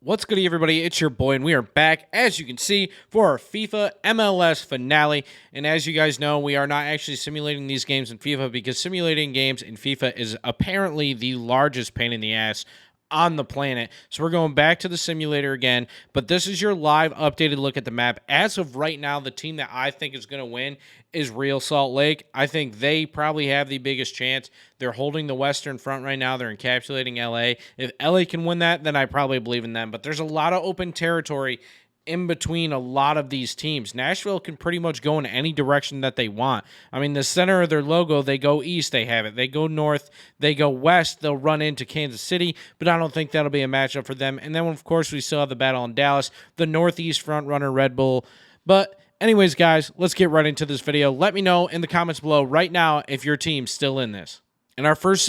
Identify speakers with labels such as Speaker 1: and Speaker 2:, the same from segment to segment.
Speaker 1: What's good, everybody? It's your boy, and we are back, as you can see, for our FIFA MLS finale. And as you guys know, we are not actually simulating these games in FIFA because simulating games in FIFA is apparently the largest pain in the ass on the planet. So we're going back to the simulator again, but this is your live updated look at the map. As of right now, the team that I think is going to win is Real Salt Lake. I think they probably have the biggest chance. They're holding the Western Front right now. They're encapsulating LA. If LA can win that, then I probably believe in them. But there's a lot of open territory in between a lot of these teams. Nashville can pretty much go in any direction that they want. I mean, the center of their logo, they go east, they have it. They go north, they go west, they'll run into Kansas City, but I don't think that'll be a matchup for them. And then, of course, we still have the battle in Dallas, the northeast front runner, Red Bull. But anyways, guys, let's get right into this video. Let me know in the comments below right now if your team's still in this. In our first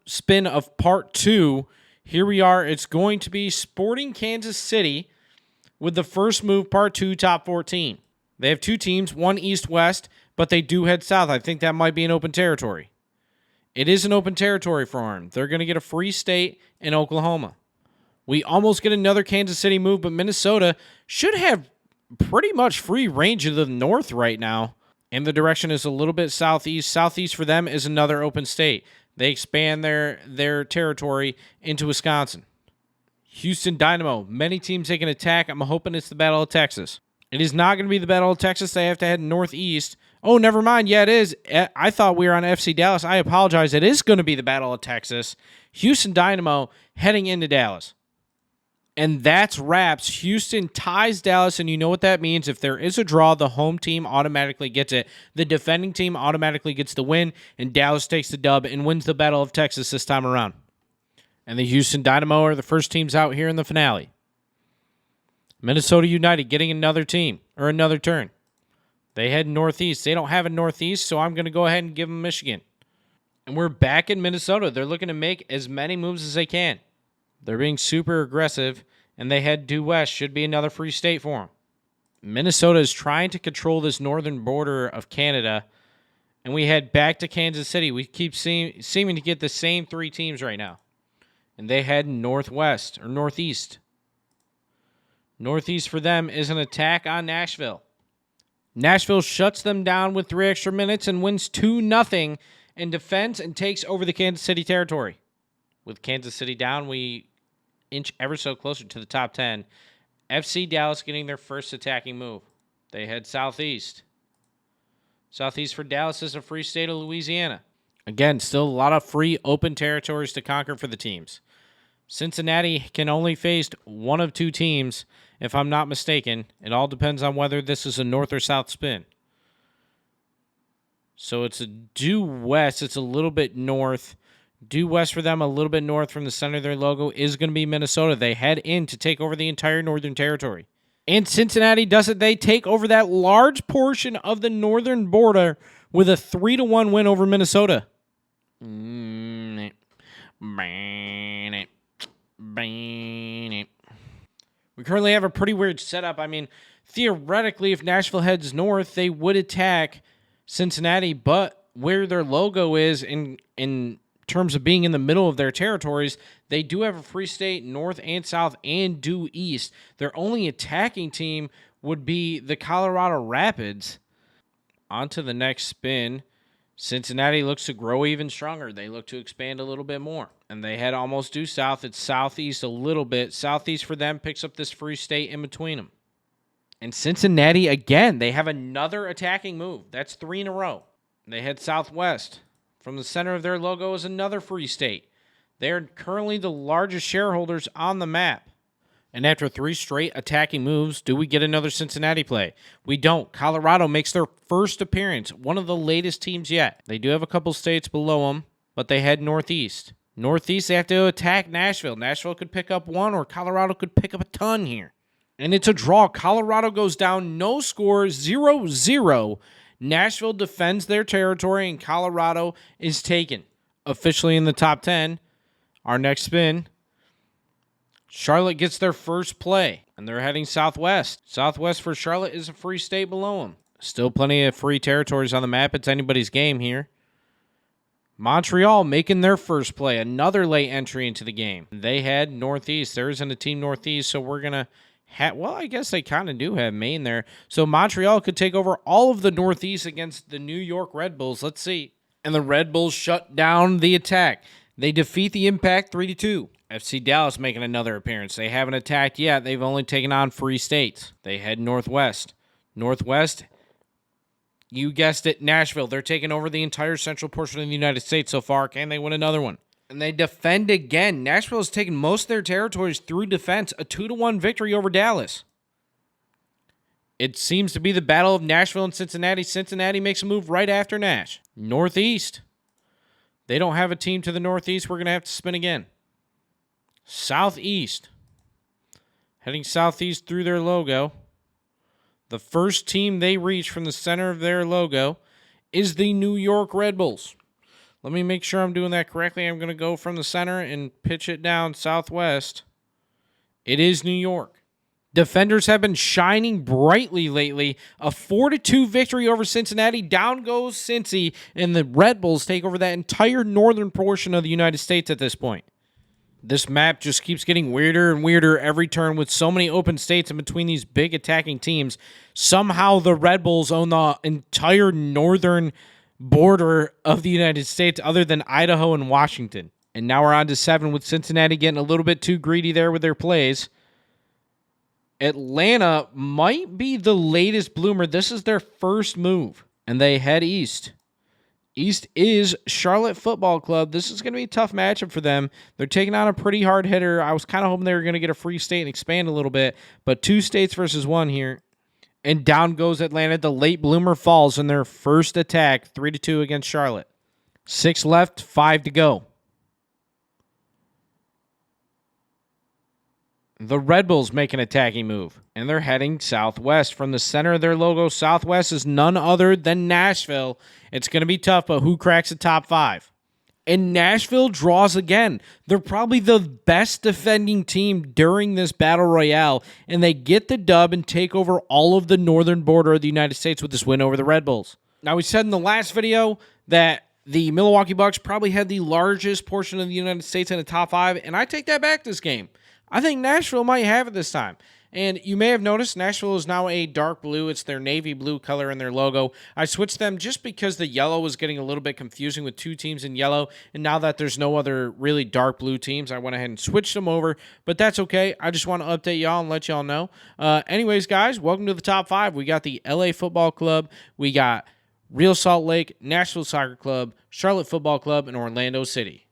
Speaker 1: spin of part 2, here we are. It's going to be Sporting Kansas City with the first move, part 2, top 14. They have two teams, one east-west, but they do head south. I think that might be an open territory. It is an open territory for them. They're going to get a free state in Oklahoma. We almost get another Kansas City move, but Minnesota should have pretty much free range to the north right now. And the direction is a little bit southeast. Southeast for them is another open state. They expand their territory into Wisconsin. Houston Dynamo. Many teams take an attack. I'm hoping it's the Battle of Texas. It is not going to be the Battle of Texas. They have to head northeast. Oh, never mind. Yeah, it is. I thought we were on FC Dallas. I apologize. It is going to be the Battle of Texas. Houston Dynamo heading into Dallas. And that's wraps. Houston ties Dallas, and you know what that means. If there is a draw, the home team automatically gets it. The defending team automatically gets the win, and Dallas takes the dub and wins the Battle of Texas this time around. And the Houston Dynamo are the first teams out here in the finale. Minnesota United getting another team, or another turn. They head northeast. They don't have a northeast, so I'm going to go ahead and give them Michigan. And we're back in Minnesota. They're looking to make as many moves as they can. They're being super aggressive, and they head due west. Should be another free state for them. Minnesota is trying to control this northern border of Canada, and we head back to Kansas City. We keep seeming to get the same three teams right now. And they head northwest or northeast. Northeast for them is an attack on Nashville. Nashville shuts them down with 3 extra minutes and wins 2-0 in defense and takes over the Kansas City territory. With Kansas City down, we inch ever so closer to the top 10. FC Dallas getting their first attacking move. They head southeast. Southeast for Dallas is a free state of Louisiana. Again, still a lot of free open territories to conquer for the teams. Cincinnati can only face one of two teams, if I'm not mistaken. It all depends on whether this is a north or south spin. So it's a due west. It's a little bit north. Due west for them, a little bit north from the center of their logo, is going to be Minnesota. They head in to take over the entire northern territory. And Cincinnati does it. They take over that large portion of the northern border with a 3-1 win over Minnesota. We currently have a pretty weird setup. I mean, theoretically, if Nashville heads north, they would attack Cincinnati, but where their logo is in terms of being in the middle of their territories, they do have a free state north and south and due east. Their only attacking team would be the Colorado Rapids. On to the next spin. Cincinnati looks to grow even stronger. They look to expand a little bit more. And they head almost due south. It's southeast a little bit. Southeast for them picks up this free state in between them. And Cincinnati, again, they have another attacking move. That's 3 in a row. They head southwest. From the center of their logo is another free state. They're currently the largest shareholders on the map. And after 3 straight attacking moves, do we get another Cincinnati play? We don't. Colorado makes their first appearance, one of the latest teams yet. They do have a couple states below them, but they head northeast. Northeast, they have to attack Nashville. Nashville could pick up 1, or Colorado could pick up a ton here. And it's a draw. Colorado goes down, no score, 0-0. Nashville defends their territory, and Colorado is taken. Officially in the top 10. Our next spin. Charlotte gets their first play, and they're heading southwest. Southwest for Charlotte is a free state below them. Still plenty of free territories on the map. It's anybody's game here. Montreal making their first play, another late entry into the game. They had Northeast. There isn't a team Northeast, so we're going to have, well, I guess they kind of do have Maine there. So Montreal could take over all of the Northeast against the New York Red Bulls. Let's see. And the Red Bulls shut down the attack. They defeat the Impact 3-2. FC Dallas making another appearance. They haven't attacked yet. They've only taken on Free States. They head Northwest. Northwest, you guessed it, Nashville. They're taking over the entire central portion of the United States so far. Can they win another one? And they defend again. Nashville has taken most of their territories through defense. A 2-1 victory over Dallas. It seems to be the battle of Nashville and Cincinnati. Cincinnati makes a move right after Nash. Northeast. They don't have a team to the Northeast. We're going to have to spin again. Southeast. Heading southeast through their logo. The first team they reach from the center of their logo is the New York Red Bulls. Let me make sure I'm doing that correctly. I'm going to go from the center and pitch it down southwest. It is New York. Defenders have been shining brightly lately. A 4-2 victory over Cincinnati. Down goes Cincy, and the Red Bulls take over that entire northern portion of the United States at this point. This map just keeps getting weirder and weirder every turn with so many open states in between these big attacking teams. Somehow the Red Bulls own the entire northern border of the United States other than Idaho and Washington. And now we're on to 7 with Cincinnati getting a little bit too greedy there with their plays. Atlanta might be the latest bloomer. This is their first move, and they head east. East is Charlotte Football Club. This is going to be a tough matchup for them. They're taking on a pretty hard hitter. I was kind of hoping they were going to get a free state and expand a little bit, but 2 states versus 1 here. And down goes Atlanta. The late bloomer falls in their first attack, 3-2 against Charlotte. 6 left, 5 to go. The Red Bulls make an attacking move, and they're heading southwest. From the center of their logo, southwest is none other than Nashville. It's going to be tough, but who cracks the top 5? And Nashville draws again. They're probably the best defending team during this Battle Royale, and they get the dub and take over all of the northern border of the United States with this win over the Red Bulls. Now, we said in the last video that the Milwaukee Bucks probably had the largest portion of the United States in the top 5, and I take that back this game. I think Nashville might have it this time. And you may have noticed Nashville is now a dark blue. It's their navy blue color in their logo. I switched them just because the yellow was getting a little bit confusing with 2 teams in yellow. And now that there's no other really dark blue teams, I went ahead and switched them over. But that's okay. I just want to update y'all and let y'all know. Anyways, guys, welcome to the top 5. We got the LA Football Club. We got Real Salt Lake, Nashville Soccer Club, Charlotte Football Club, and Orlando City.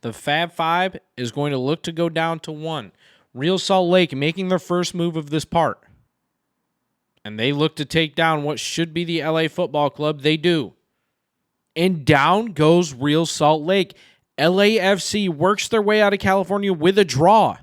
Speaker 1: The Fab 5 is going to look to go down to 1. Real Salt Lake making their first move of this part. And they look to take down what should be the LA Football Club. They do. And down goes Real Salt Lake. LAFC works their way out of California with a draw.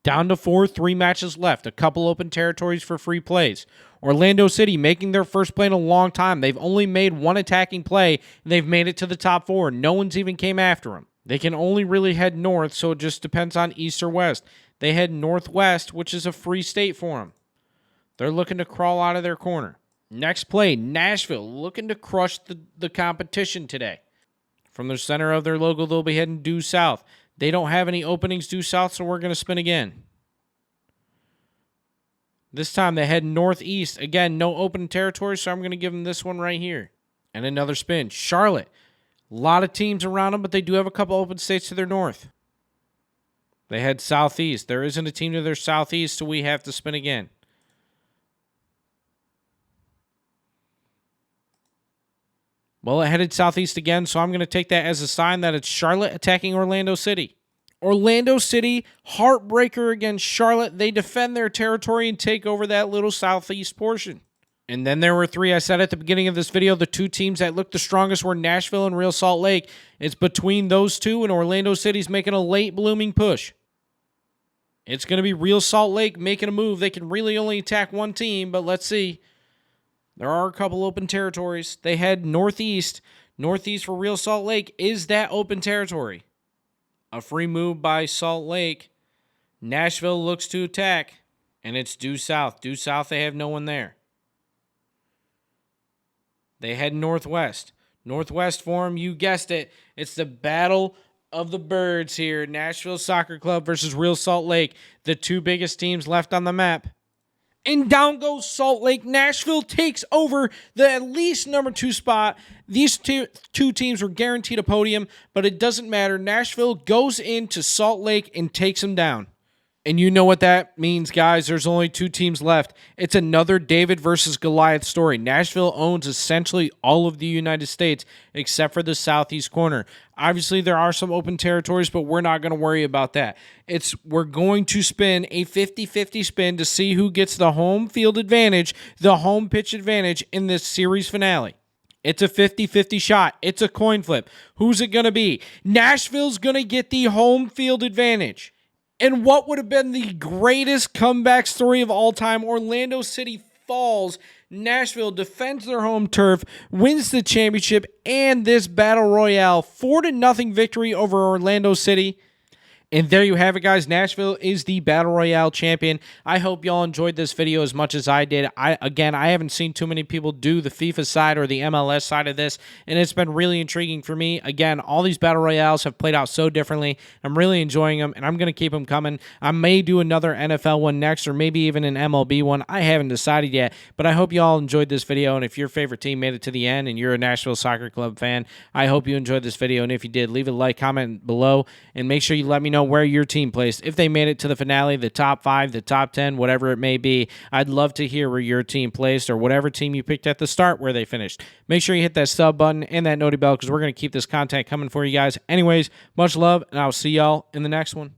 Speaker 1: Down to 4, 3 matches left. A couple open territories for free plays. Orlando City making their first play in a long time. They've only made 1 attacking play, and they've made it to the top 4. No one's even came after them. They can only really head north, so it just depends on east or west. They head northwest, which is a free state for them. They're looking to crawl out of their corner. Next play, Nashville looking to crush the competition today. From the center of their logo, they'll be heading due south. They don't have any openings due south, so we're going to spin again. This time they head northeast. Again, no open territory, so I'm going to give them this one right here. And another spin. Charlotte. A lot of teams around them, but they do have a couple open states to their north. They head southeast. There isn't a team to their southeast, so we have to spin again. Well, it headed southeast again, so I'm going to take that as a sign that it's Charlotte attacking Orlando City. Orlando City, heartbreaker against Charlotte. They defend their territory and take over that little southeast portion. And then there were 3, I said at the beginning of this video, the 2 teams that looked the strongest were Nashville and Real Salt Lake. It's between those 2, and Orlando City's making a late blooming push. It's going to be Real Salt Lake making a move. They can really only attack 1 team, but let's see. There are a couple open territories. They head northeast. Northeast for Real Salt Lake is that open territory. A free move by Salt Lake. Nashville looks to attack, and it's due south. Due south, they have no one there. They head northwest. Northwest Forum, you guessed it. It's the battle of the birds here. Nashville Soccer Club versus Real Salt Lake, the two biggest teams left on the map. And down goes Salt Lake. Nashville takes over the at least number 2 spot. These two teams were guaranteed a podium, but it doesn't matter. Nashville goes into Salt Lake and takes them down. And you know what that means, guys. There's only 2 teams left. It's another David versus Goliath story. Nashville owns essentially all of the United States except for the southeast corner. Obviously, there are some open territories, but we're not going to worry about that. We're going to spin a 50-50 spin to see who gets the home field advantage, the home pitch advantage in this series finale. It's a 50-50 shot. It's a coin flip. Who's it going to be? Nashville's going to get the home field advantage. And what would have been the greatest comeback story of all time? Orlando City falls. Nashville defends their home turf, wins the championship, and this Battle Royale 4-0 victory over Orlando City. And there you have it, guys. Nashville is the Battle Royale champion. I hope y'all enjoyed this video as much as I did. I haven't seen too many people do the FIFA side or the MLS side of this, and it's been really intriguing for me. Again, all these Battle Royales have played out so differently. I'm really enjoying them, and I'm going to keep them coming. I may do another NFL one next, or maybe even an MLB one. I haven't decided yet, but I hope you all enjoyed this video, and if your favorite team made it to the end and you're a Nashville Soccer Club fan, I hope you enjoyed this video, and if you did, leave a like, comment below, and make sure you let me know where your team placed. If they made it to the finale, the top 5, the top 10, whatever it may be, I'd love to hear where your team placed or whatever team you picked at the start where they finished. Make sure you hit that sub button and that noti bell because we're going to keep this content coming for you guys. Anyways, much love, and I'll see y'all in the next one.